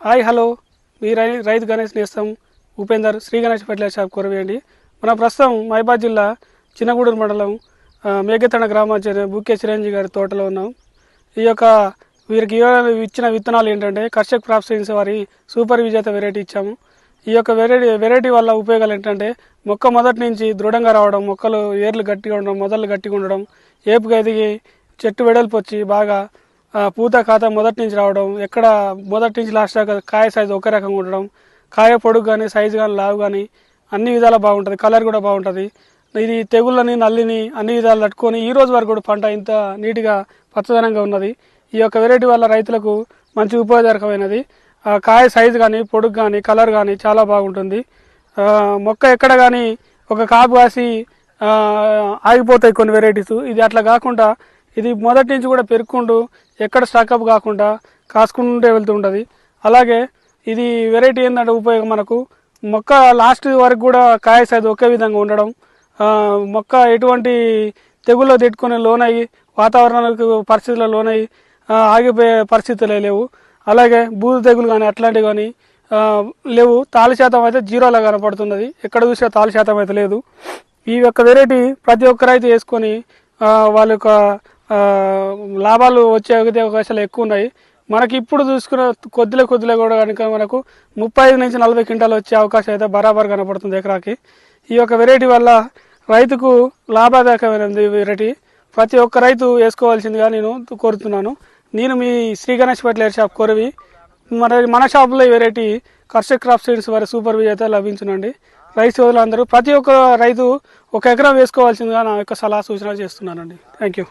Hi hello మీ రైతు గణేష్ నేస్తం Upender Shri Ganesh fertiliser shop కొరవేయండి. మన ప్రస్తుతం మహబాద్ జిల్లా చిన్నగూడూరు మండలం మేఘతండ గ్రామాచార్య బుకే చిరంజీవి గారి తోటలో ఉన్నాం. ఈ యొక్క వీరికి ఇచ్చిన విత్తనాలు ఏంటంటే కర్షక్ క్రాప్ సైన్స్ వారి సూపర్ విజేత వెరైటీ ఇచ్చాము. ఈ యొక్క వెరైటీ వల్ల ఉపయోగాలు ఏంటంటే మొక్క మొదటి నుంచి దృఢంగా రావడం, మొక్కలు ఏర్లు గట్టిగా ఉండడం, మొదలు గట్టిగా ఉండడం, ఏపుగా ఎదిగి చెట్టు వెడల్పు వచ్చి బాగా పూత ఖాతా మొదటి నుంచి రావడం, ఎక్కడ మొదటి నుంచి లాస్ట్ దాకా కాయ సైజు ఒకే రకంగా ఉండడం, కాయ పొడుగు కానీ సైజు కానీ లావు కానీ అన్ని విధాలా బాగుంటుంది, కలర్ కూడా బాగుంటుంది. ఇది తెగుళ్ళని నల్లిని అన్ని విధాలు తట్టుకొని ఈ రోజు వరకు కూడా పంట ఇంత నీట్గా పచ్చదనంగా ఉన్నది. ఈ యొక్క వెరైటీ వల్ల రైతులకు మంచి ఉపయోగకరమైనది. కాయ సైజు కానీ పొడుగు కానీ కలర్ కానీ చాలా బాగుంటుంది. మొక్క ఎక్కడ కానీ ఒక కాపు కాసి ఆగిపోతాయి కొన్ని వెరైటీస్. ఇది అట్లా కాకుండా ఇది మొదటి నుంచి కూడా పెరుక్కుంటూ ఎక్కడ స్టాకప్ కాకుండా కాసుకుంటూ వెళ్తుంటుంది. అలాగే ఇది వెరైటీ ఏంటంటే ఉపయోగం మనకు మొక్క లాస్ట్ వరకు కూడా కాయ సైజు ఒకే విధంగా ఉండడం, మొక్క ఎటువంటి తెగుల్లో తిట్టుకొని లోనయ్యి వాతావరణానికి పరిస్థితుల్లో లోనయ్యి ఆగిపోయే పరిస్థితులే లేవు. అలాగే బూజు తెగులు కానీ అట్లాంటివి కానీ లేవు. తాళి శాతం అయితే జీరోలా కనపడుతున్నది, ఎక్కడ చూసినా తాళి శాతం అయితే లేదు. ఈ యొక్క వెరైటీ ప్రతి ఒక్కరైతే వేసుకొని వాళ్ళ యొక్క లాభాలు వచ్చే అవకాశాలు ఎక్కువ ఉన్నాయి. మనకి ఇప్పుడు చూసుకున్న కొద్దిలో కూడా కనుక మనకు 35 నుంచి 40 క్వింటాలు వచ్చే అవకాశం అయితే బరాబర్ కనపడుతుంది ఎకరాకి. ఈ యొక్క వెరైటీ వల్ల రైతుకు లాభదాయకమైనది వెరైటీ. ప్రతి ఒక్క రైతు వేసుకోవాల్సిందిగా నేను కోరుతున్నాను. నేను మీ శ్రీ గణేష్ ఫెర్టిలైజర్ షాప్ కొరవి. మన షాపులో ఈ వెరైటీ కర్షక్ క్రాప్ సీడ్స్ వారి సూపర్ విజేత లభించునండి. రైతు సోదరులందరూ ప్రతి ఒక్క రైతు ఒక ఎకరం వేసుకోవాల్సిందిగా నా యొక్క సలహా సూచన చేస్తున్నానండి. Thank you.